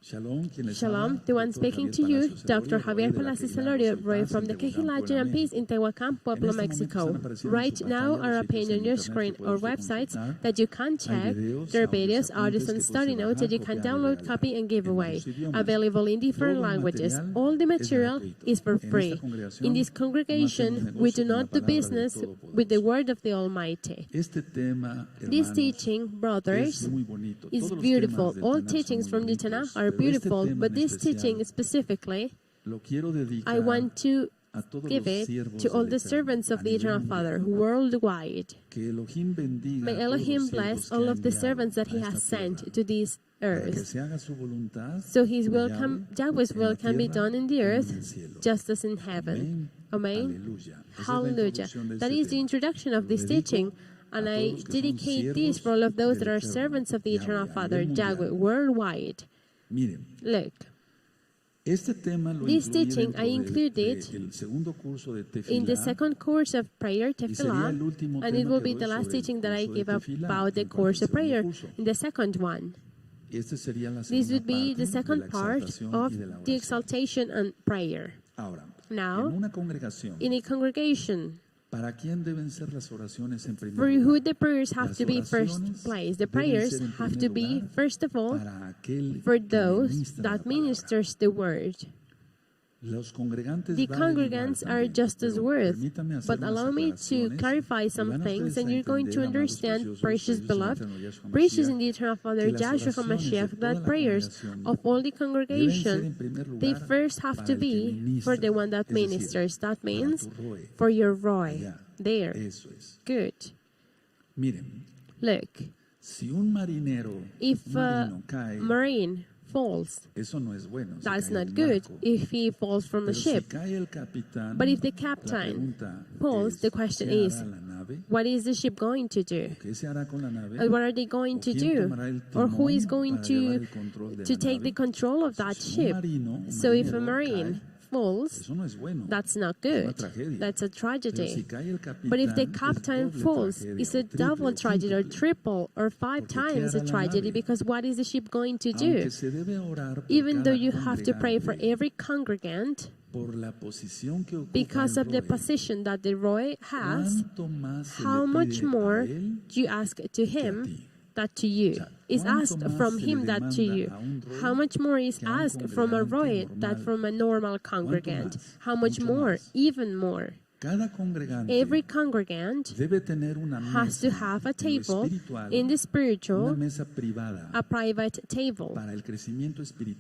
Shalom, the one speaking to you, Dr. Javier Palacios Celorio, Roeh from the Kehila Gozo y Paz in Tehuacán, Pueblo, Mexico. Right now are appearing on your screen or websites that you can check. There are videos, audios, and study notes that you can download, copy, and give away. Available in different languages. All the material is for free. In this congregation, we do not do business with the word of the Almighty. This teaching, brothers, is beautiful. All teachings from the Tanakh are beautiful, but this teaching specifically, I want to give it to all the servants of the Eternal Father worldwide. May Elohim bless all of the servants that He has sent to this earth, so His will Yahweh's will can be done in the earth, just as in heaven. Amen. Hallelujah. That is the introduction of this teaching. And I dedicate this for all of those that are servants of the Eternal Father, Yahweh, worldwide. Look, this teaching I included in the second course of prayer, Tefillah, and it will be the last teaching that I give about the course of prayer in the second one. This would be the second part of the exaltation and prayer. Now, in a congregation, for who the prayers have to be first place? The prayers have to be, first of all, for those that ministers the word. The congregants are just as worth, but allow me to clarify some things, and you're going to understand, precious beloved, precious in the Eternal Father, Yahshua HaMashiach, that prayers of all the congregation, they first have to be for the one that ministers. That means for your Roeh. There. Good. Look, if a marine falls, that's not good if he falls from a ship. But if the captain falls, the question is, what is the ship going to do? And what are they going to do? Or who is going to take the control of that ship? So if a marine falls, that's not good. That's a tragedy. But if the captain falls, it's a double tragedy, or triple, or 5 times a tragedy, because what is the ship going to do? Even though you have to pray for every congregant, because of the position that the Roeh has, how much more do you ask to him that to you? Is asked from him that to you. How much more is asked from a Roeh that from a normal congregant? How much more? Even more. Every congregant has to have a table in the spiritual, a private table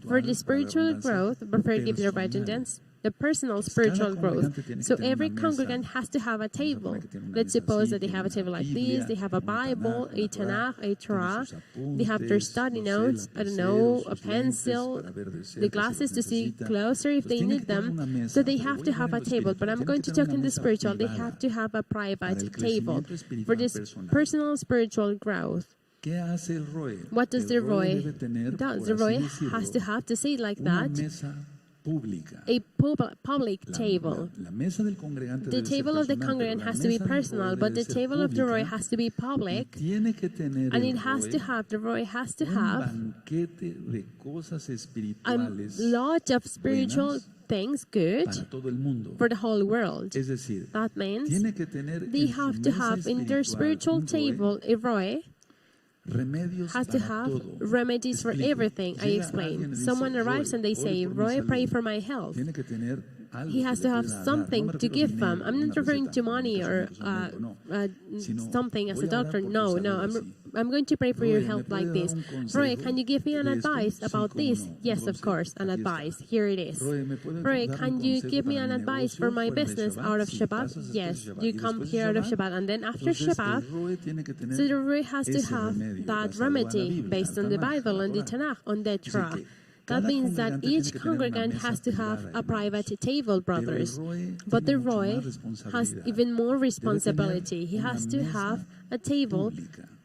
for the spiritual growth, but forgive the redundance, the personal spiritual growth. So every congregant has to have a table. Let's suppose that they have a table like this. They have a Bible, a Tanakh, a Torah. They have their study notes, I don't know, a pencil, the glasses to see closer if they need them. So they have to have a table. But I'm going to talk in the spiritual. They have to have a private table for this personal spiritual growth. What does the Roeh do? The Roeh has to have, to say it like that, a public table. The table of the congregant has to be personal, but the table of the Roeh has to be public, and it has to have, the Roeh has to have a lot of spiritual things good for the whole world. That means they have to have in their spiritual table, a Roeh has to have remedies for everything. I explain. Someone arrives and they say, Roeh, pray for my health. He has to have something to give them. I'm not referring to money or something as a doctor. No. I'm going to pray for your health like this. Roeh, can you give me an advice about this? Yes, of course, an advice. Here it is. Roeh, can you give me an advice for my business out of Shabbat? Yes, you come here out of Shabbat. And then after Shabbat, so the Roeh has to have that remedy based on the Bible, on the Tanakh, on the Torah. That means that each congregant has to have a private table, brothers. But the Roeh has even more responsibility. He has to have a table,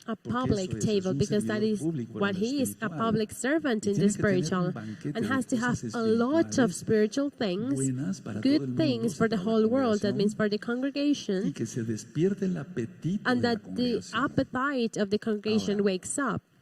a public table, because that is what he is, a public servant in the spiritual, and has to have a lot of spiritual things, good things for the whole world. That means for the congregation, and that the appetite of the congregation wakes up.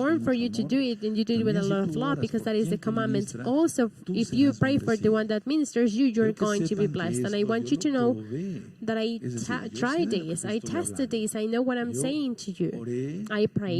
informed for you to do it, and you do it with a lot of love, because that is the commandment. Also, if you pray for the one that ministers you, you're going to be blessed. And I want you to know that I try this, I tested this, I know what I'm saying to you. I prayed,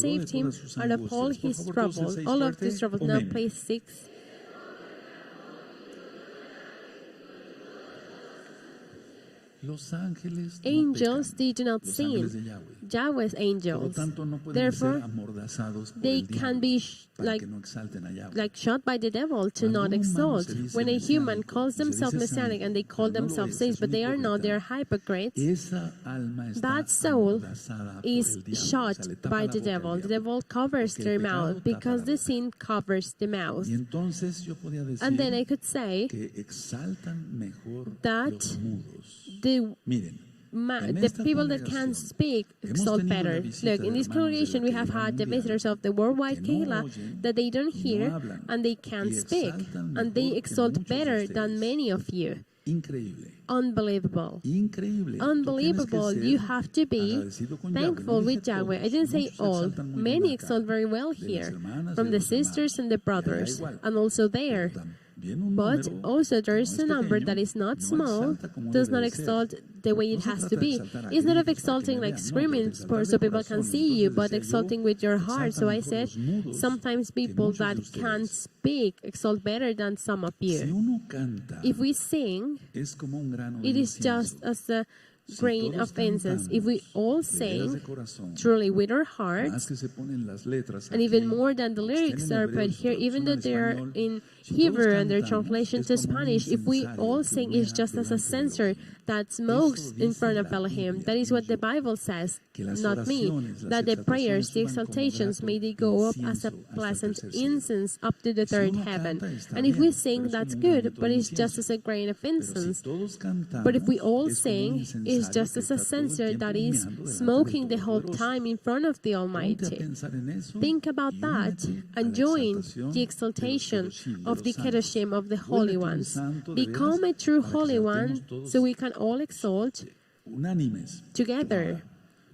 saved him out of all his trouble. All of his trouble. Now play 6. Los ángeles no angels, pecan. they do not Los sin. ángeles de Yahweh. Yahweh's Por lo angels. tanto, no pueden Therefore, ser amordazados por they el can diablo be para que no exalten a Yahweh. like shot by the devil to Cuando not un humano exalt. se dice When a human mesiánico calls y se themselves dice messianic santo, and they call pero no lo themselves es, saints, es but un they are not, hipócrita. they're hypocrites, Esa alma está that soul amordazada por is el diablo. shot O sea, le tapa by la the boca al devil. The diablo. devil covers Porque el their pecado mouth tapa because la the boca. sin covers the mouth. Y entonces yo podía And then I decir could say que exaltan mejor that los mudos. the Miren, en the esta people that can congregación speak hemos exalt tenido la better. visita Look, de in this hermanos de congregation la we have Kehila had the mundial visitors of the worldwide que no Kehila oyen that they don't y no hear hablan and they can't y speak exaltan and they mejor que exalt muchos de better than ustedes. many of you. Increíble. Unbelievable. Increíble. Unbelievable. Tú tienes que You ser have to be agradecido con thankful Yahweh. No with dije Yahweh. I todos. didn't say Muchos all. exaltan muy bien Many acá, exalt very well de las here, hermanas y from de the los sisters and the hermanos. Y allá brothers, igual. and also Pero there. también un But número also que there no is es a number pequeño, that is not no small, exalta como does debe not de ser. exalt the way it No se has trata to de be. exaltar a It's not of gritos para que exalting me like vean, no, pero de screaming exaltar so de people can corazón. see you, Entonces but decía yo, exalting with your heart. So exaltan I mejor said, los mudos sometimes que people muchos de that can't ustedes. speak exalt better than some of Si you. uno canta, If we sing, es como un grano de it is incienso. just as a Si grain todos of incense. If we cantamos all de veras sing de corazón, truly with our más hearts, que se ponen las letras and aquí, even more than the aunque estén lyrics en are hebreo y put su here, even though traducción they al are español, in si todos Hebrew and their cantamos, translation es to como un Spanish, if we incensario all que sing, it's humea just as a delante de censer Elohim. that smokes Eso in dice front of la Elohim. Biblia, That is no what the yo. Bible says, Que las not me. oraciones, las That the prayers, exaltaciones the suban como exaltations, grato may they go up as a incienso hasta el pleasant tercer cielo. incense up to the Y si third uno heaven. canta, está And if we bien, sing, pero es that's como un good, granito but de it's just incienso. as a grain of Pero si incense. todos cantamos, But if we all es como un sing, it's incensario just que as a está todo el censer tiempo that is humeando delante del smoking the whole Todopoderoso. time in front of the Ponte a Almighty. pensar en eso Think about y that únete a and la join exaltación the de exaltation los kedoshim, de of los the santos. kedoshim of the holy Vuélvete un ones. santo de Become veras a true para que holy exaltemos one todos so we can all exalt unánimes. together.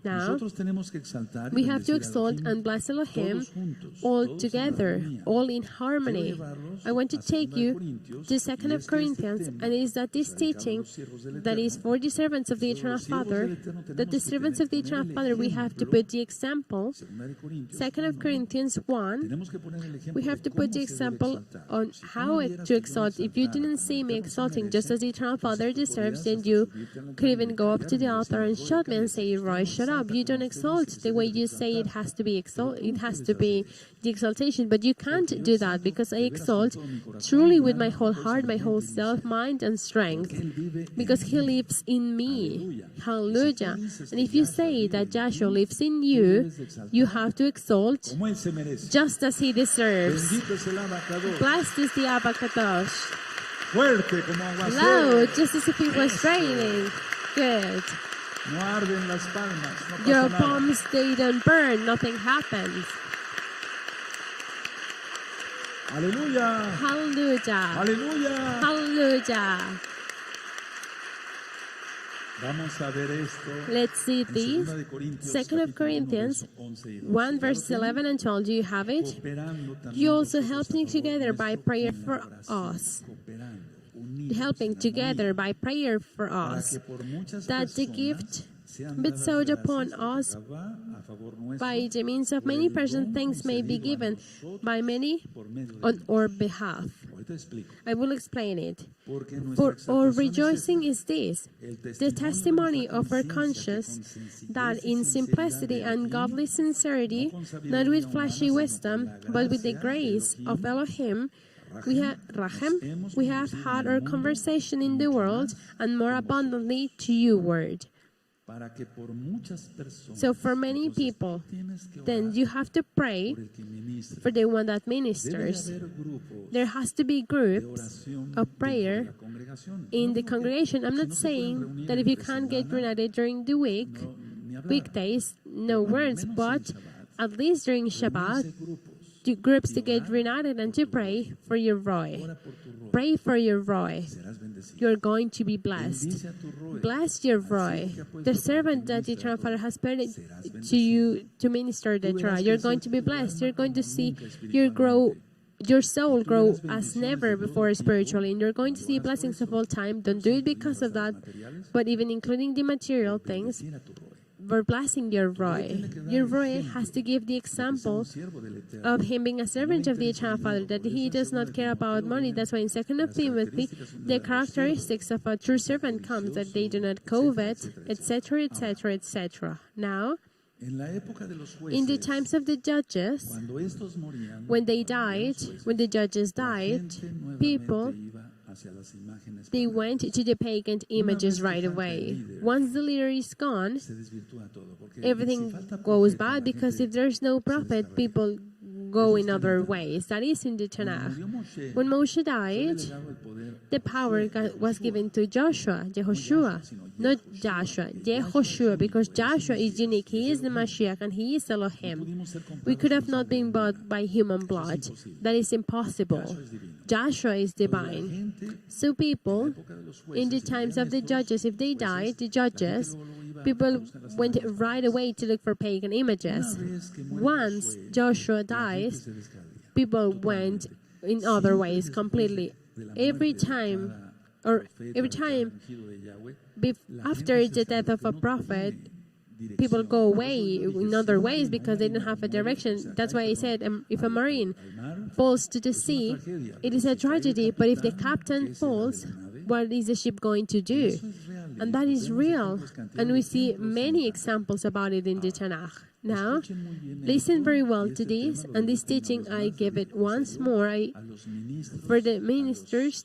Now, Nosotros tenemos que exaltar y we have to bendecir a exalt Elohim and bless Elohim todos juntos, all todos en together, armonía. all in Quiero harmony. llevarlos I want to a take 2 de you Corintios, to y 2nd es of que Corinthians, este tema and it is that this está dedicado a teaching los siervos del that is Eterno. for the servants of the Los Eternal siervos Father, del Eterno that tenemos the que servants of the poner Eternal el Father, we have to ejemplo. put the example. 2 de Corintios 2nd of 1, Corinthians 1, tenemos que poner el ejemplo we have de to put cómo the se debe example exaltar. on Si tú how no to vieras que yo exalt. If you exaltara didn't como see el me Eterno se exalting just merece, as the Eternal Father entonces tú deserves, podrías then hasta you subirte a la could tarima even y go up to the callarme y altar and decirme, shout me and Roeh, say, Roy, no shut up. exalta You como don't usted exalt dice que the se way debe de you say it exaltar. has to be Pero exalt. tú It no has puedes to hacer be eso. the exaltation, but you Porque can't yo do that exalto because I de veras con exalt todo mi corazón, truly mi with my alma, whole mi fuerza, heart, mi my whole mente y mi self, ser. mind, and strength, Porque Él vive because en He mí. lives in me. Aleluya. Y si tú Hallelujah. dices And que if you Yahshua say vive that en Joshua ti, lives in tú you, debes de you exaltar have to exalt como Él se merece. just as He deserves. Bendito es el abacados. Blessed is the Abakadosh. Fuerte como aguacero. Loud, just as if it was raining. Good. No arden las palmas. No pasa Your nada. palms, they don't burn. Nothing happens. Aleluya. Hallelujah. Aleluya. Hallelujah. Vamos a ver esto. Let's see en this. 2 de Corintios, 2nd of capítulo 1, Corinthians verso 11 y 12. 1 verse 11 and 12. Do you have it? Cooperando también You also vosotros helping a favor together by nuestro prayer con la for oración. us. Cooperando, unidos Helping en together armonía, by prayer for para us. que por muchas That the personas gift sean bestowed dadas upon gracias us a favor nuestro, by the means of por many el persons, don thanks may be concedido a given nosotros by many por medio de on Dios. our behalf. Ahorita explico. I will explain it. Porque nuestra For our exaltación rejoicing es is this, esta, the testimony de of our nuestra conscience, conciencia, que con that sencillez y in sinceridad simplicity de and Elohim, godly sincerity, no con sabiduría not with humana, flashy sino wisdom, con la but with the gracia de grace of Elohim, we have hemos we have conocido had en el our mundo conversation in the mucho world más and more con abundantly to you, word. para que por muchas personas, So for many entonces, people, tienes que then orar you have to pray por el que ministra. for the one that Debe de ministers. haber grupos There has to be de groups oración of dentro de prayer la congregación. in No, the porque congregation. I'm si not no se pueden saying reunir that if you entre can't get semana, united during the week, no, ni hablar. weekdays, no Cuando words, menos en but Shabbat, at least during Shabbat, reunirse grupos. groups to get reunited and to pray for your Roeh. Ora por tu Roeh. Pray for your Roeh. Serás bendecido. You're going to be blessed. Bendice a tu Roeh. Bless your Al Roeh, siervo que ha puesto the para servant que that the ministre Eternal a Father Roeh. has put Serás to bendecido. you to minister the Tú verás Torah. que You're going to be tu blessed. You're alma going to como see nunca your grow, espiritualmente. your soul Tú grow verás as bendiciones never de todo before tipo. spiritually, and you're going to Cuando see oras por blessings of eso, all time. Don't eso do it incluye because of las that, materiales, but even including the material things. bendecir a tu Roeh. were blessing your Roeh. Your Roeh has to give the example of him being a servant of the Eternal Father, that he does not care about money. That's why in 2 Timothy, the characteristics of a true servant comes, that they do not covet, etc., etc., etc. Now, in the times of the judges, when they died, when the judges died, people, they went to the pagan images right away. Once the leader is gone, everything goes bad, because if there's no prophet, people go in other ways. That is in the Tanakh. When Moshe died, the power was given to Jehoshua, not Joshua, Jehoshua, because Joshua is unique. He is the Mashiach and he is Elohim. We could have not been bought by human blood. That is impossible. Joshua is divine. So people, in the times of the judges, if they died, the judges, people went right away to look for pagan images. Once Joshua dies, people went in other ways completely. Every time after the death of a prophet, people go away in other ways because they don't have a direction. That's why I said, if a marine falls to the sea, it is a tragedy. But if the captain falls, what is the ship going to do? And that is real. And we see many examples about it in the Tanakh. Now, listen very well to this. And this teaching, I give it once more for the ministers,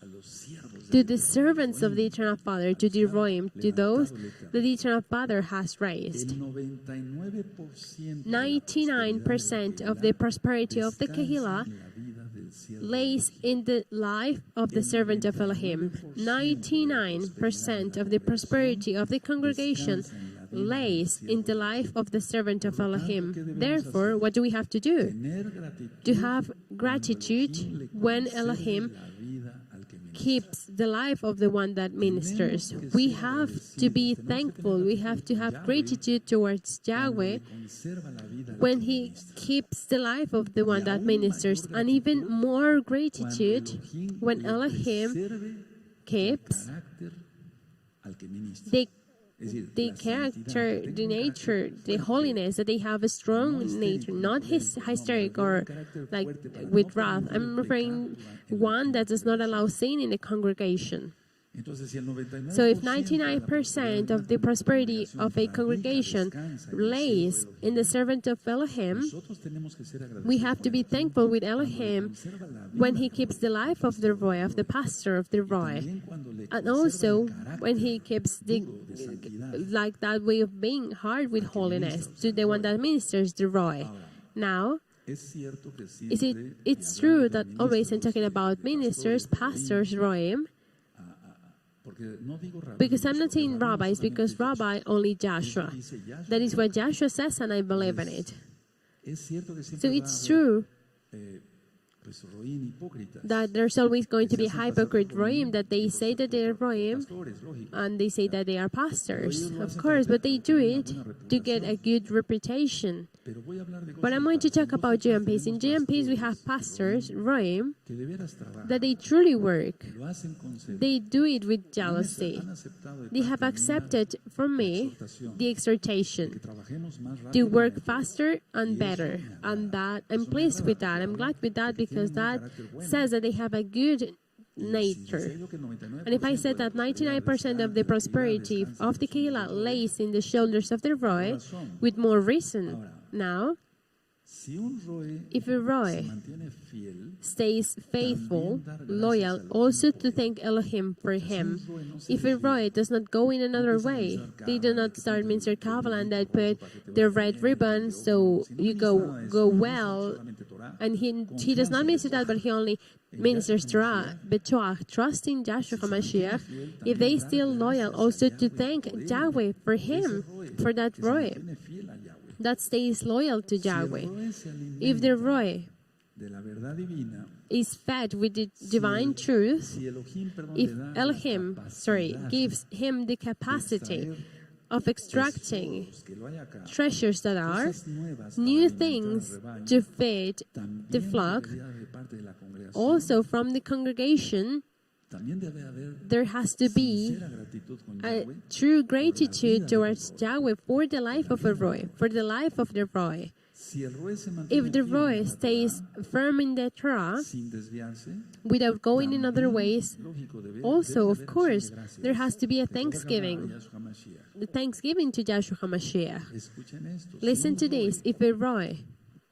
to the servants of the Eternal Father, to the Roim, to those that the Eternal Father has raised. 99% of the prosperity of the Kehila lays in the life of the servant of Elohim. 99% of the prosperity of the congregation lays in the life of the servant of Elohim. Therefore, what do we have to do? To have gratitude when Elohim keeps the life of the one that ministers. We have to be thankful. We have to have gratitude towards Yahweh when He keeps the life of the one that ministers, and even more gratitude when Elohim keeps the character, the nature, the holiness, that they have a strong nature, not hysteric or like with wrath. I'm referring one that does not allow sin in the congregation. So if 99% of the prosperity of a congregation lays in the servant of Elohim, we have to be thankful with Elohim when he keeps the life of the Roeh, of the pastor of the Roeh, and also when he keeps like that way of being hard with holiness to the one that ministers the Roeh. Now, it's true that always I'm talking about ministers, pastors, Roim, because I'm not saying rabbis, because rabbi only Joshua. That is what Joshua says, and I believe in it. So it's true that there's always going to be hypocrite Roim, that they say that they are Roim and they say that they are pastors, of course, but they do it to get a good reputation. But I'm going to talk about GMPs. In GMPs, we have pastors, Roim, that they truly work. They do it with jealousy. They have accepted from me the exhortation to work faster and better. And that I'm pleased with that. I'm glad with that, because that says that they have a good nature. And if I said that 99% of the prosperity of the Kehila lays in the shoulders of the Roeh, with more reason. Now, if a Roeh stays faithful, loyal, also to thank Elohim for him. If a Roeh does not go in another way, they do not start Minster Kabbalah and they put the red ribbon so you go well, and he does not minister that, but he only ministers Torah, Betoach, trusting Joshua HaMashiach. If they still loyal, also to thank Yahweh for him, for that Roeh that stays loyal to Yahweh. If the Roeh is fed with the divine truth, if Elohim, gives him the capacity of extracting treasures that are new things to feed the flock, also from the congregation, también debe haber there has to be sincera gratitud con a Yahweh true gratitude towards Yahweh for the life of a Roeh, for the life of the Roeh. Si el Roeh se mantiene If the firme en Roeh la stays firm in the Torah, sin desviarse, without going in other también, ways, lógico, also, debe of haber course, acción de gracias there has to be a que toca thanksgiving. a Yahshua Mashiach. The thanksgiving to Yahshua HaMashiach. Escuchen esto, Listen si to un this. Roeh If a Roeh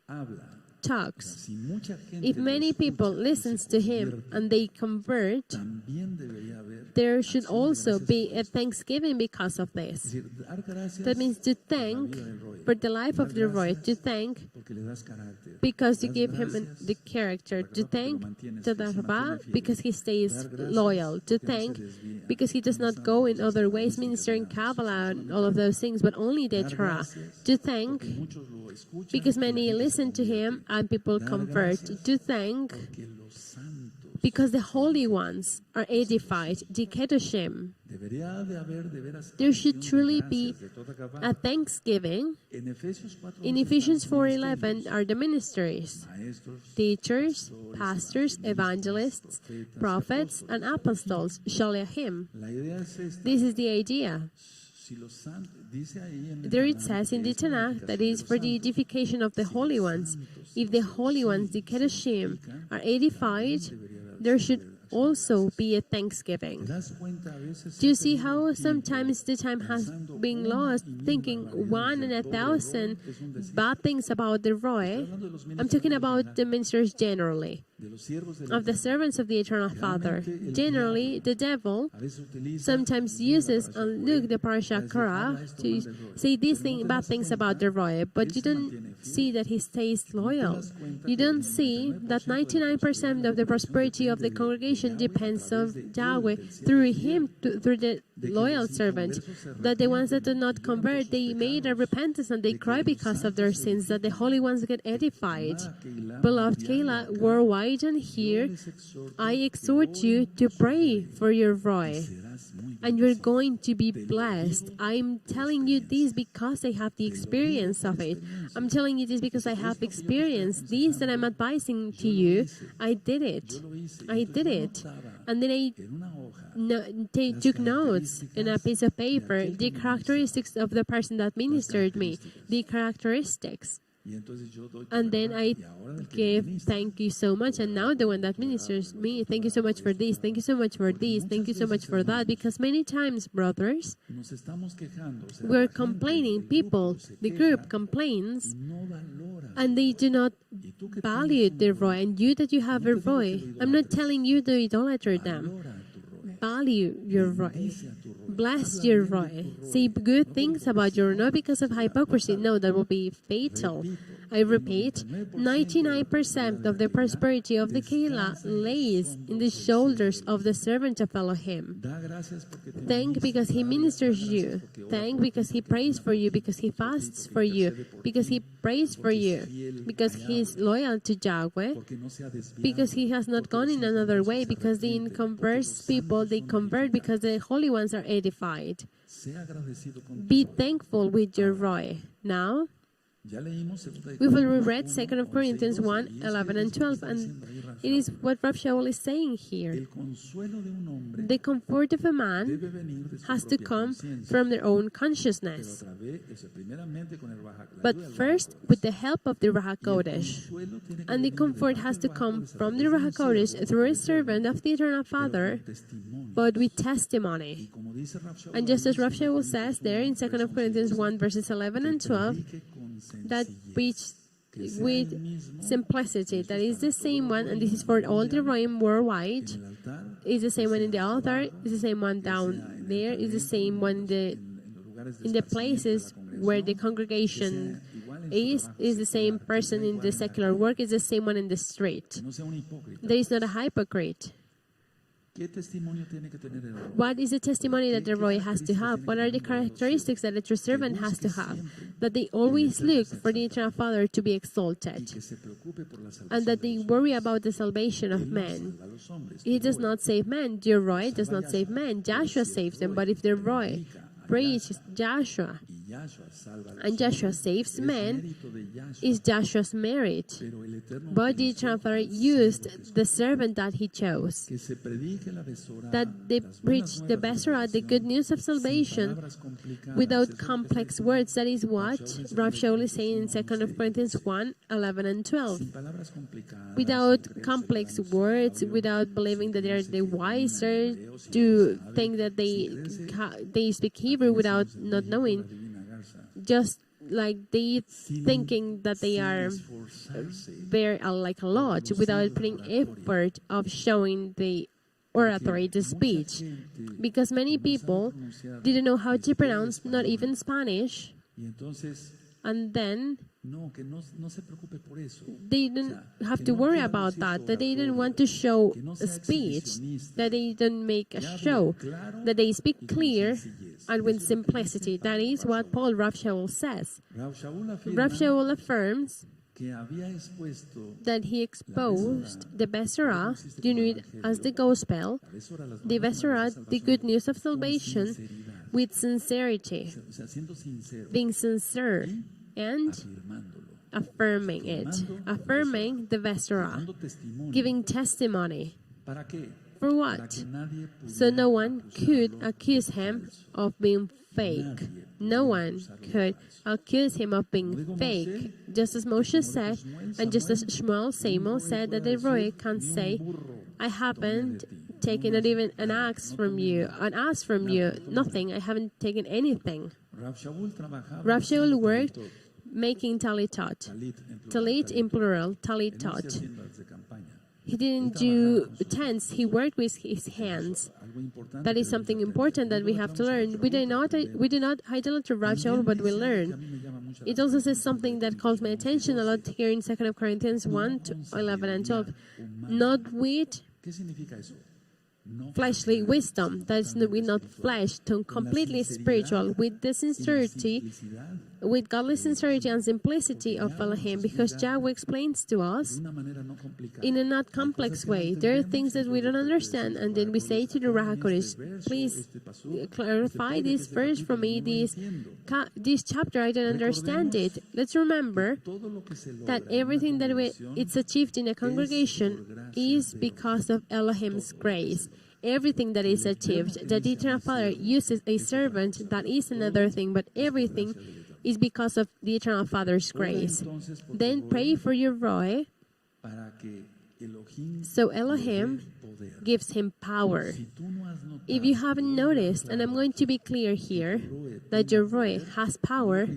habla, talks, si mucha gente if lo many people escucha y listens se to him convierte, and they convert, también debería haber there should acción de also gracias be por a esto. thanksgiving because of Es this. decir, dar gracias That means to por la thank vida del Roeh. for the life of Dar the Roeh, to gracias thank porque le das carácter. because you Das give him gracias the character, por to la porque lo thank mantienes to fiel, the se Rabba mantiene fiel. because he stays Dar gracias loyal, to porque no se thank desvía, because he does not pensando go in cosas other ways, cabalistas ministering y Kabbalah and solamente all of dar those things, but only the Torah. gracias To thank porque muchos lo escuchan because y la many gente se listen to him convierte. and people Dar convert. gracias To thank porque los santos because the se holy edifican. ones are edified, the Kedoshim. Debería de haber de veras There should acción de truly be gracias de toda a Gabá. thanksgiving. En Efesios 4:11 In están Ephesians los 4:11 ministerios, are the ministries, maestros, teachers, pastores, pastors, evangelists, profetas y prophets, and apóstoles. apostles, Shalahim. La idea es esta. This is the idea. Si los santos, dice ahí en el There it Tanaj says in que the es la Tanakh that edificación is de for los the santos. edification of the Si holy los ones. santos, If the los holy ones, the se Kedoshim, edifican, are edified, también debería de there haber should acción de also gracias. be a ¿Te thanksgiving. das cuenta? A veces se Do you ha see perdido how el tiempo sometimes the time has pensando been una lost y mil thinking barbaridades one in del a pobre thousand Roeh? Es un decir. bad things about the Estoy Roeh? hablando de los I'm ministros talking de about Tanaj, the ministers generally, de los siervos del of the Eterno. servants of the Eternal Father. Realmente el Generally, diablo the devil a veces utiliza sometimes mira la uses parasha and Roeh look the para parasha decir, Korah habla esto to mal del Roeh. say these Pero no te bad das things cuenta about the Roeh, que but él you se don't mantiene fiel. see that he stays No te loyal. das cuenta You que don't el see 99% that de la 99% of the prosperity of the congregation depends on Yahweh through him, through the loyal servant. That the ones that do not convert, they made a repentance and they cry because of their sins, that the holy ones get edified. Beloved Kehila, worldwide and here, I exhort you to pray for your Roeh, and you're going to be blessed. I'm telling you this because I have the experience of it. I'm telling you this because I have experience. This that I'm advising to you, I did it. I did it. And then I took notes in a piece of paper, the characteristics of the person that ministered me, the characteristics. And then I give thank you so much. And now the one that ministers me, thank you so much for this, thank you so much for this, thank you so much for that. Because many times, brothers, we're complaining, people, the group complains, and they do not value the Roeh. And you that you have a Roeh, I'm not telling you to idolater them. Value your Roeh. Bless your Roeh. Say good things about your Roeh, not because of hypocrisy. No, that will be fatal. I repeat, 99% of the prosperity of the Kehila lays in the shoulders of the servant of Elohim. Thank because he ministers you. Thank because he prays for you, because he fasts for you, because he prays for you, because he is loyal to Yahweh, because he has not gone in another way, because the inconverse people, they convert because the holy ones are edified. Be thankful with your Roeh. Now, we've already read 2 Corinthians 1, 11 and 12, and it is what Rav Shaul is saying here. The comfort of a man has to come from their own consciousness, but first with the help of the Ruach HaKodesh. And the comfort has to come from the Ruach HaKodesh through a servant of the Eternal Father, but with testimony. And just as Rav Shaul says there in 2 Corinthians 1, verses 11 and 12, that preach with simplicity. That is the same one, and this is for all the Roim worldwide. It's the same one in the altar. It's the same one down there. It's the same one in the places where the congregation is the same person in the secular work. Is the same one in the street. There is not a hypocrite. What is the testimony that the Roeh has to have? What are the characteristics that a true servant has to have? That they always look for the Eternal Father to be exalted, and that they worry about the salvation of men. He does not save men. The Roeh does not save men. Joshua saves them. But if the Roeh preaches Joshua. y Yahshua salva a los And Joshua hombres, saves es men, mérito de Yahshua. is Joshua's merit. Pero el Eterno But the utilizó Eternal Father al siervo used que the servant that he chose, que se predique la Besorá, that they las buenas preach the nuevas de Besorah, the good salvación, news of sin salvation, palabras complicadas. without Eso es lo que está complex diciendo words. That is what Rav Shaul is Corintios saying in 1, 2 Corinthians 1, 11 and 12. Sin palabras complicadas, Without sin creerse complex que eran words, sabios, without believing that they're sin the creerse que wiser, dominan hebreo, si to no lo saben, think that sin creerse they speak Hebrew aquí without decimos en not México, knowing, la divina garza, just like they sin- thinking that they sin are esforzarse, very like a lot without putting effort of showing the oratory, the speech. Because many people didn't know how to pronounce not even Spanish, y entonces and then no, que no se preocupe por eso. they didn't have to worry about that they didn't want to show a speech, that they didn't make a show, that they speak clear and with simplicity. That is what Paul Rav Shaul says. Rav Shaul Rav afirma Shaul affirms que había expuesto that he exposed the Besorah, you know it as the gospel, la Besorá, las the buenas nuevas Besorah, de the salvación, good news of con salvation, sinceridad. with sincerity, O sea, siendo sincero, being sincere and afirmándolo, affirming the Besorah, dando testimonio. giving testimony. ¿Para qué? For Para what? que nadie So no pudiera one could acusarlo accuse de him falso. of being fake. No one could accuse him of being fake. Just as Moshe said, and just as Samuel said, that the Roeh can say, I haven't taken not even an axe from you, nothing. I haven't taken anything. Rav Shaul trabajaba Rav Shaul haciendo worked talitot, making talitot. talit en plural, Talit in plural, Él no hacía talitot. tiendas de campaña. He didn't do tents, he worked with his hands. Algo importante That que is something debemos aprender. important that we have to learn. We do not idolize Rav Shaul, but we learn. It also says something that calls my attention a lot here in 2 Corinthians 1, 11 and 12. Not with ¿Qué significa eso? No fleshly wisdom, that is not flesh, to completely spiritual, with the sincerity, simplicidad, with godly sincerity and simplicity of Elohim, because Yahweh explains to us de una manera no complicada. in a not complex way. There are things that we don't understand, and then we say to the Ruach HaKodesh, please clarify this verse for me, this chapter, I don't understand it. Let's remember Todo lo que se logra that en una everything that congregación it's achieved in a congregation is because of Elohim's grace. Everything that is achieved, the Eternal Father uses a servant, that is another thing, but everything is because of the Eternal Father's grace. Then pray for your Roeh, para que Elohim so Elohim poder. gives him power. Si tú no has notado If you haven't noticed, and I'm going to be clear here, that your Roeh has power,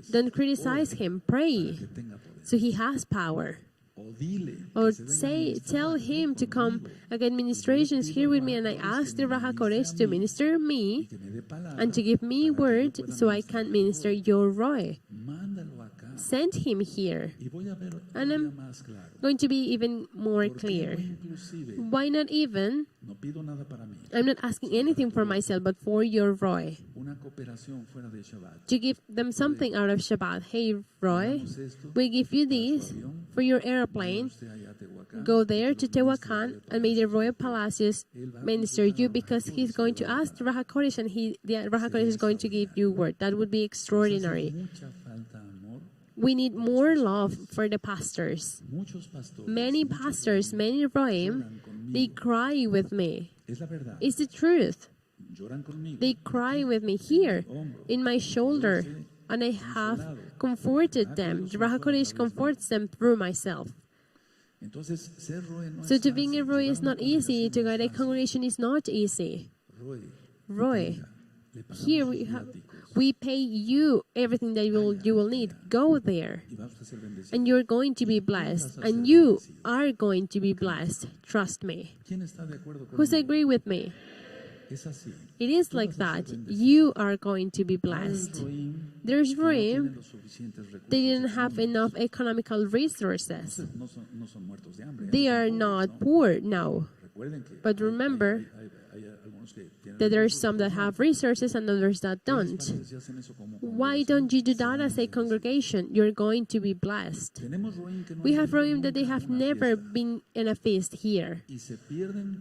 don't criticize him, pray, que tenga poder, so he has power. o dile Or que se venga a tell him to come again ministrations here with me, and I ask the Ruach HaKodesh to minister me que me dé palabra, and to give me word so I can minister your Roeh. mándalo acá Send him here. y voy a ver And todavía I'm más claro. going to be even more Porque clear. no inclusive Why not even? no pido nada para mí. I'm not asking anything for myself, but for your Roeh. Una cooperación fuera de Shabbat. To give them something out of Shabbat. Hey, Roeh, we give you this for your airplane. Usted allá a Tehuacán, Go there to Tehuacan and may the Javier Palacios minister you, because he's going to ask the Ruach HaKodesh, and the Ruach HaKodesh is going to give you word. That would be extraordinary. mucha falta amor. We need more love for the pastors. Muchos pastores Many pastors, many Roim, they cry with me. es la verdad. It's the truth. Lloran conmigo. They cry with me here in my shoulder, and I have comforted them. The Ruach HaKodesh comforts them through myself. Entonces, ser Roeh no So es to being a fácil. Roeh is Llevar not una easy. To congregación guide a no es fácil. congregation is not easy. Roeh, Roeh, le pagamos here viáticos we pay you everything that you will need. Go there, y vamos a ser bendecidos. and you're going to be blessed, and you are going to be blessed. Trust me. ¿Quién está de acuerdo Who's conmigo? agree with me? Es así. It is like that. You are going to be blessed. Roim There's no room. tienen los suficientes recursos They didn't have económicos. enough economical resources. No son muertos de hambre. They son are pobres, not ¿no? poor now. Recuerden que But remember, hay algunos that there are some that have resources and others that don't. Why don't you do that as a congregation? You're going to be blessed. We have Roeh that they have never been in a feast here.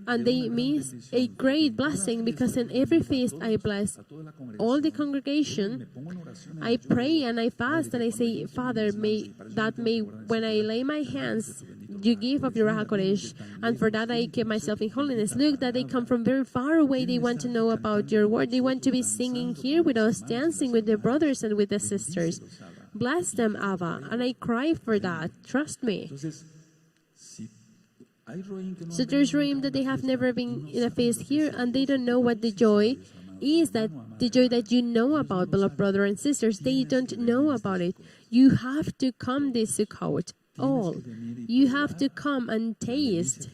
And they miss a great blessing because in every feast I bless all the congregation. I pray and I fast and I say, Father, when I lay my hands, you give of your Ruach HaKodesh, and for that I keep myself in holiness. Look that they come from very far away. They want to know about your word. They want to be singing here with us, dancing with the brothers and with the sisters. Bless them, Abba, and I cry for that. Trust me. So there's Roeh that they have never been in a feast here, and they don't know what the joy is, that the joy that you know about, beloved brother and sisters. They don't know about it. You have to come this Sukkot. All. You have to come and taste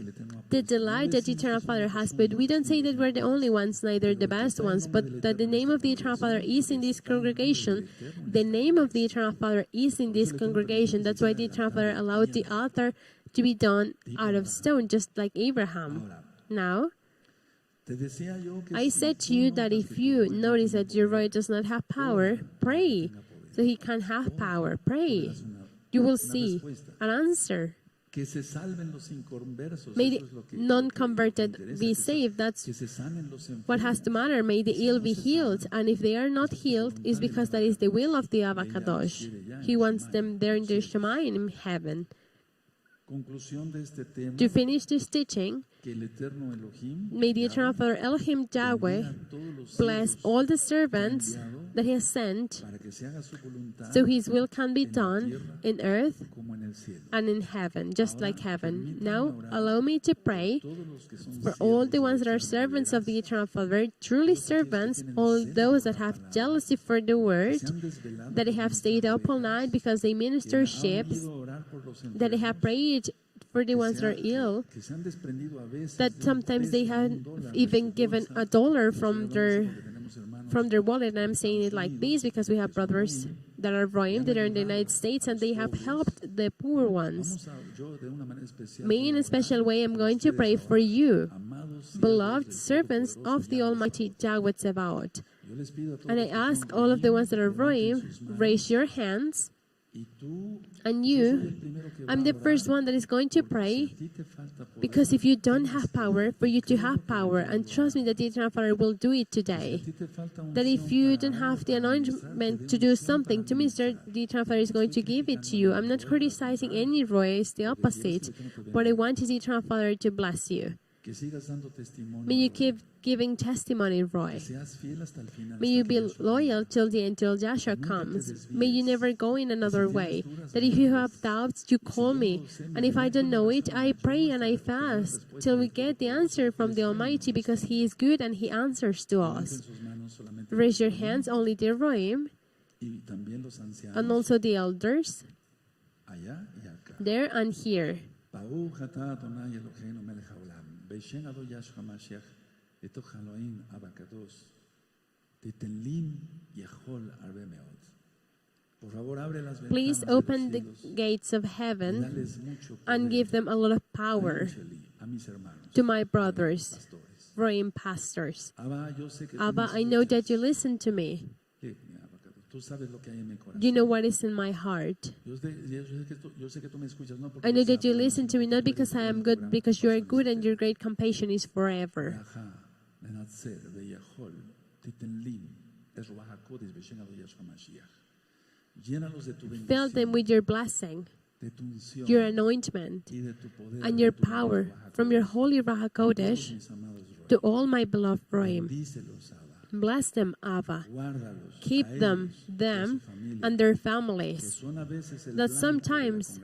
the delight that the Eternal Father has. But we don't say that we're the only ones, neither the best ones, but that the name of the Eternal Father is in this congregation. The name of the Eternal Father is in this congregation. That's why the Eternal Father allowed the altar to be done out of stone, just like Abraham. Now, I said to you that if you notice that your Roeh does not have power, pray. So he can have power. Pray. You will see an answer. May the non-converted be saved. That's what has to matter. May the ill be healed. And if they are not healed, it's because that is the will of the Abba Kadosh. He wants them there in the Shemayim in heaven. To finish this teaching, may the Eternal Father Elohim Yahweh bless all the servants that He has sent, so His will can be done in earth and in heaven, just like heaven. Now, allow me to pray for all the ones that are servants of the Eternal Father, truly servants, all those that have jealousy for the word, that they have stayed up all night because they minister ships, that they have prayed for the ones that are ill, that sometimes they have even given $1 from their wallet. And I'm saying it like this because we have brothers that are Roeh that are in the United States and they have helped the poor ones. Me, in a special way, I'm going to pray for you, beloved servants of the Almighty Yahweh Tzebaot. And I ask all of the ones that are Roeh, raise your hands. And you, I'm the first one that is going to pray, because if you don't have power, for you to have power, and trust me that the Eternal Father will do it today, that if you don't have the anointment to do something, to minister, the Eternal Father is going to give it to you. I'm not criticizing any Roeh, it's the opposite. What I want is the Eternal Father to bless you. May you keep giving testimony, Roeh. May you be loyal till the end, till Joshua comes. May you never go in another way. That if you have doubts, you call me. And if I don't know it, I pray and I fast till we get the answer from the Almighty, because He is good and He answers to us. Raise your hands, only the Roeh, and also the elders, there and here. Please open the gates of heaven and give them a lot of power to my brothers, Roeh pastors. Abba, I know that you listen to me. You know what is in my heart. I know that you listen to me not because I am good, because you are good and your great compassion is forever. Fill them with your blessing, your anointment, and your power from your holy Ruach HaKodesh to all my beloved Roeh. Bless them, Abba. Keep them, and their families, that sometimes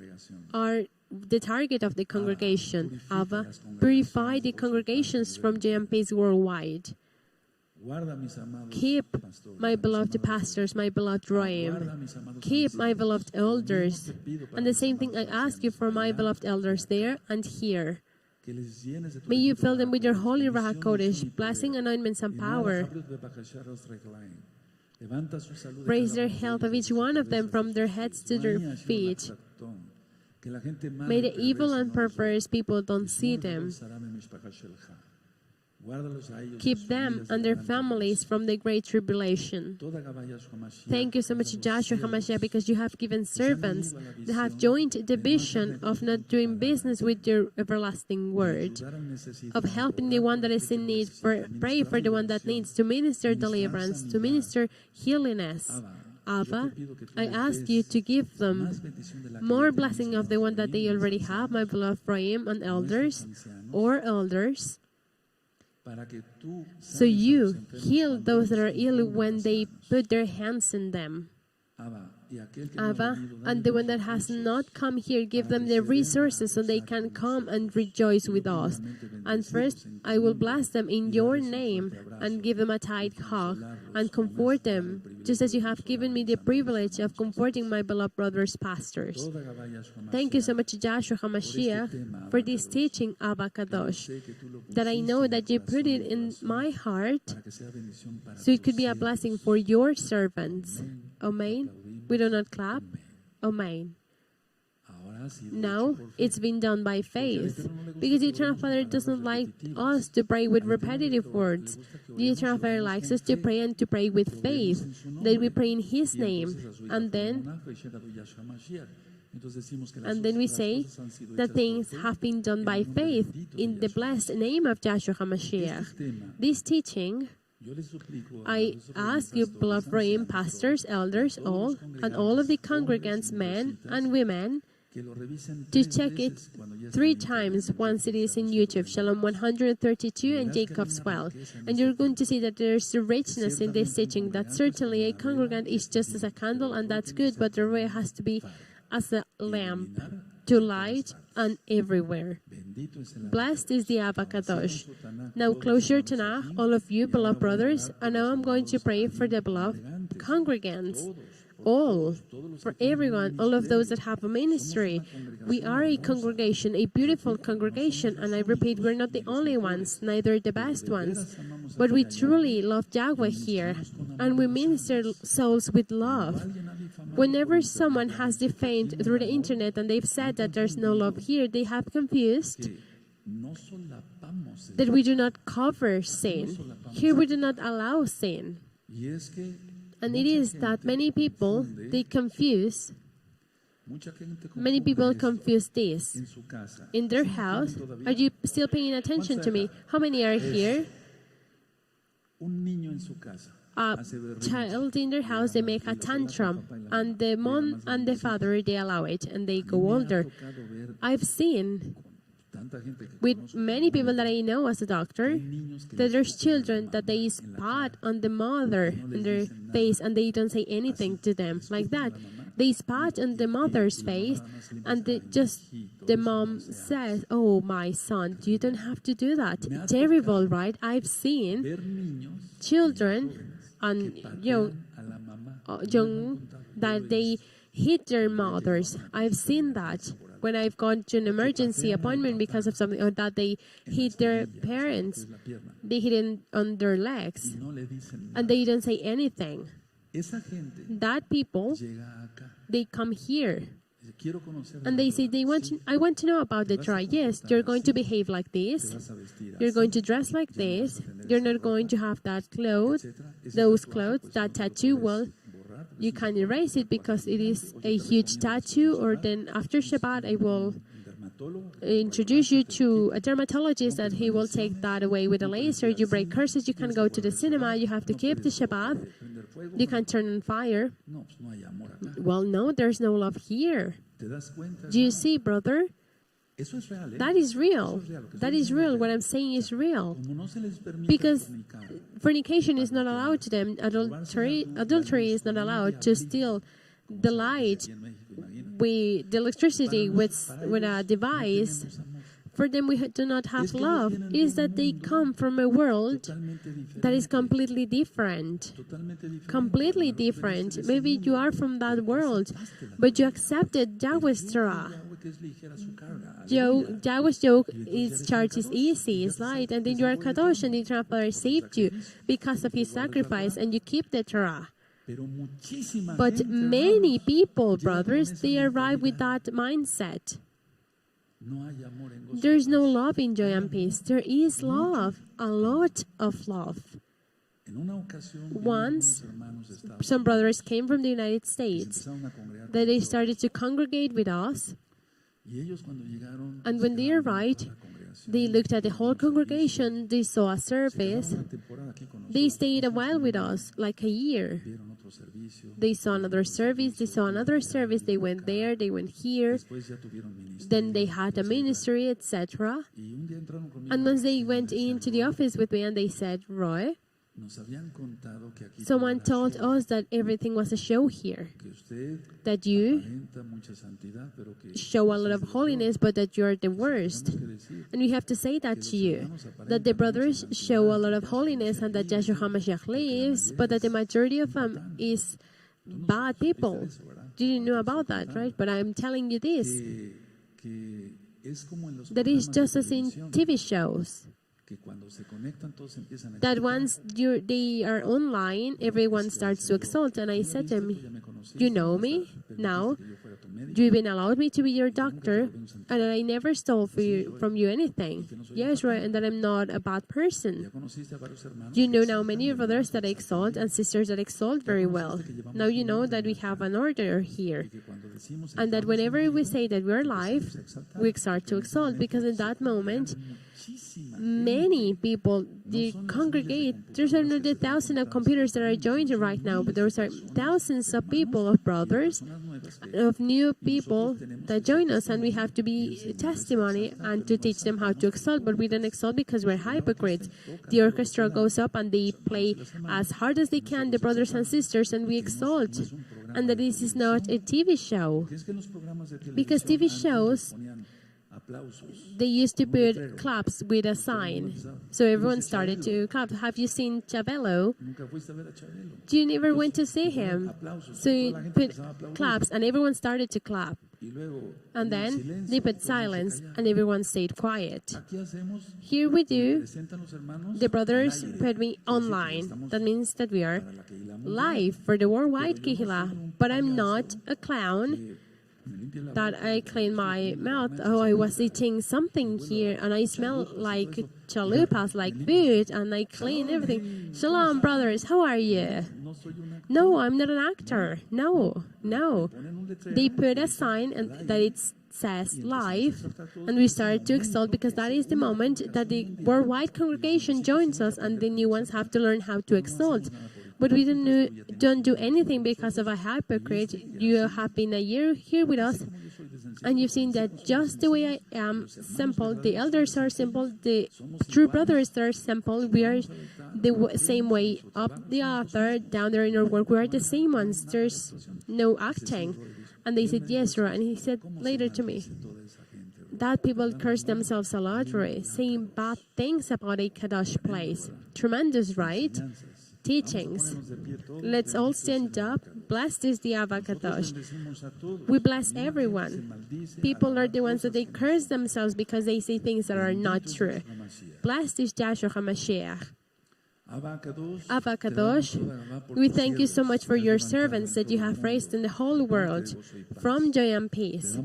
are the target of the congregation. Abba, purify the congregations from JMPs worldwide. Keep my beloved pastors, my beloved Roeh. Keep my beloved elders. And the same thing I ask you for my beloved elders there and here. May you fill them with your holy Ruach HaKodesh, blessing, anointments, and power. Raise their health of each one of them from their heads to their feet. May the evil and perverse people don't see them. Keep them and their families from the great tribulation. Thank you so much, Joshua HaMashiach, because you have given servants that have joined the vision of not doing business with your everlasting word, of helping the one that is in need, pray for the one that needs, to minister deliverance, to minister healingness. Abba, I ask you to give them more blessing of the one that they already have, my beloved Roeh and elders, so you heal those that are ill when they put their hands in them. Abba, and the one that has not come here, give them the resources so they can come and rejoice with us. And first, I will bless them in your name and give them a tight hug and comfort them, just as you have given me the privilege of comforting my beloved brothers, pastors. Thank you so much, Joshua HaMashiach, for this teaching, Abba Kadosh, that I know that you put it in my heart so it could be a blessing for your servants. Amen. We do not clap. Amen. Now, it's been done by faith. Because the Eternal Father doesn't like us to pray with repetitive words. The Eternal Father likes us to pray and to pray with faith, that we pray in His name. And then we say that things have been done by faith in the blessed name of Joshua HaMashiach. This teaching, I ask you, beloved Roeh, pastors, elders, all, and all of the congregants, men and women, to check it 3 times once it is in YouTube, Shalom 132 and Jacob's Well. And you're going to see that there's a richness in this teaching, that certainly a congregant is just as a candle, and that's good, but the Roeh has to be as a lamp to light and everywhere. Blessed is the Abba Kadosh. Now close your Tanakh, all of you, beloved brothers, and now I'm going to pray for the beloved congregants. All, for everyone, all of those that have a ministry. We are a congregation, a beautiful congregation, and I repeat, we're not the only ones, neither the best ones, but we truly love Yahweh here, and we minister souls with love. Whenever someone has defamed through the internet and they've said that there's no love here, they have confused that we do not cover sin. Here we do not allow sin. And it is that many people confuse this. In their house, are you still paying attention to me? How many are here? A child in their house, they make a tantrum, and the mom and the father, they allow it, and they go older. I've seen with many people that I know as a doctor, that there's children that they spat on the mother in their face and they don't say anything to them like that. They spat on the mother's face and the mom says, "Oh, my son, you don't have to do that." Terrible, right? I've seen children and young that they hit their mothers. I've seen that. When I've gone to an emergency appointment because of something, or that they hit their parents, they hit it on their legs, and they don't say anything. That people, they come here, and they say, I want to know about the Torah. Yes, you're going to behave like this. You're going to dress like this. You're not going to have that those clothes, that tattoo. Well, you can erase it because it is a huge tattoo, or then after Shabbat I will introduce you to a dermatologist that he will take that away with a laser. You break curses, you can go to the cinema, you have to keep the Shabbat, you can turn on fire. Well, no, there's no love here. Do you see, brother? That is real. That is real. What I'm saying is real. Because fornication is not allowed to them. Adultery is not allowed. To steal the light with the electricity with a device. For them, we do not have love. It is that they come from a world that is completely different. Completely different. Maybe you are from that world, but you accepted Yahweh's Torah. Yahweh's yoke, its charge is easy, it's light, and then you are Kadosh, and the Eternal Father saved you because of His sacrifice, and you keep the Torah. But many people, brothers, they arrive with that mindset. There's no love in joy and peace. There is love, a lot of love. Once, some brothers came from the United States. That they started to congregate with us. And when they arrived, they looked at the whole congregation. They saw a service. They stayed a while with us, like a year. They saw another service. They saw another service. They went there. They went here. Then they had a ministry, etc. And once they went into the office with me and they said, Roeh, someone told us that everything was a show here, that you show a lot of holiness, but that you're the worst. And we have to say that to you, that the brothers show a lot of holiness and that Yahshua HaMashiach lives, but that the majority of them is bad people. You didn't know about that, right? But I'm telling you this, that is just as in TV shows. That once they are online, everyone starts to exalt. And I said to him, you know me now? You even allowed me to be your doctor, and I never stole from you anything. Yes, right, and that I'm not a bad person. You know now many brothers that exalt and sisters that exalt very well. Now you know that we have an order here, and that whenever we say that we're live, we start to exalt, because in that moment, many people, they congregate. There's another thousands of computers that are joining right now, but there are thousands of people, of brothers, of new people that join us, and we have to be testimony and to teach them how to exalt. But we don't exalt because we're hypocrites. The orchestra goes up and they play as hard as they can, the brothers and sisters, and we exalt. And that this is not a TV show, because TV shows, they used to put claps with a sign, so everyone started to clap. Have you seen Chabelo? You never went to see him, so you put claps, and everyone started to clap. And then they put silence, and everyone stayed quiet. Here we do, the brothers put me online. That means that we are live for the worldwide Kehila. But I'm not a clown that I clean my mouth. Oh, I was eating something here, and I smell like chalupas, like food, and I clean everything. Shalom, brothers, how are you? No, I'm not an actor. No. They put a sign and that it says live, and we start to exalt, because that is the moment that the worldwide congregation joins us, and the new ones have to learn how to exalt. But we don't do anything because of a hypocrite. You have been a year here with us, and you've seen that just the way I am simple, the elders are simple, the true brothers are simple. We are the same way up the altar, down there in our work. We are the same ones. There's no acting. And they said, yes, Roeh. And he said later to me, that people curse themselves a lot, Roeh, saying bad things about a Kadosh place. Tremendous, right? Teachings. Let's all stand up. Blessed is the Avakadosh. We bless everyone. People are the ones that they curse themselves because they say things that are not true. Blessed is Yahshua HaMashiach. Avakadosh, we thank you so much for your servants that you have raised in the whole world from joy and peace.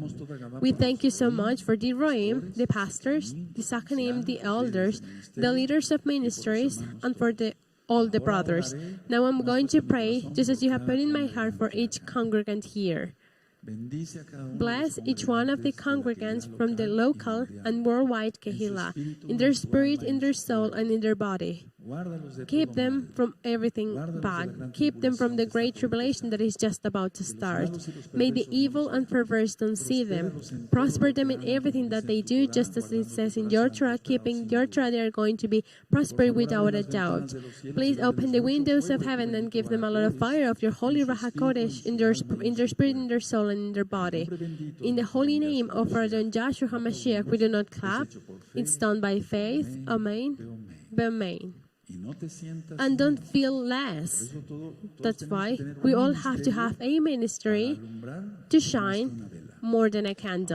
We thank you so much for the Roeh, the pastors, the Sakanim, the elders, the leaders of ministries, and for all the brothers. Now I'm going to pray, just as you have put in my heart, for each congregant here. Bless each one of the congregants from the local and worldwide Kehila, in their spirit, in their soul, and in their body. Keep them from everything bad. Keep them from the great tribulation that is just about to start. May the evil and perverse don't see them. Prosper them in everything that they do, just as it says in your Torah. Keeping your Torah, they are going to be prospered without a doubt. Please open the windows of heaven and give them a lot of fire of your holy Ruach HaKodesh in their spirit, in their soul, and in their body. In the holy name of our Lord Yahshua HaMashiach, we do not clap. It's done by faith. Amen. Amen. And don't feel less. That's why we all have to have a ministry to shine more than a candle.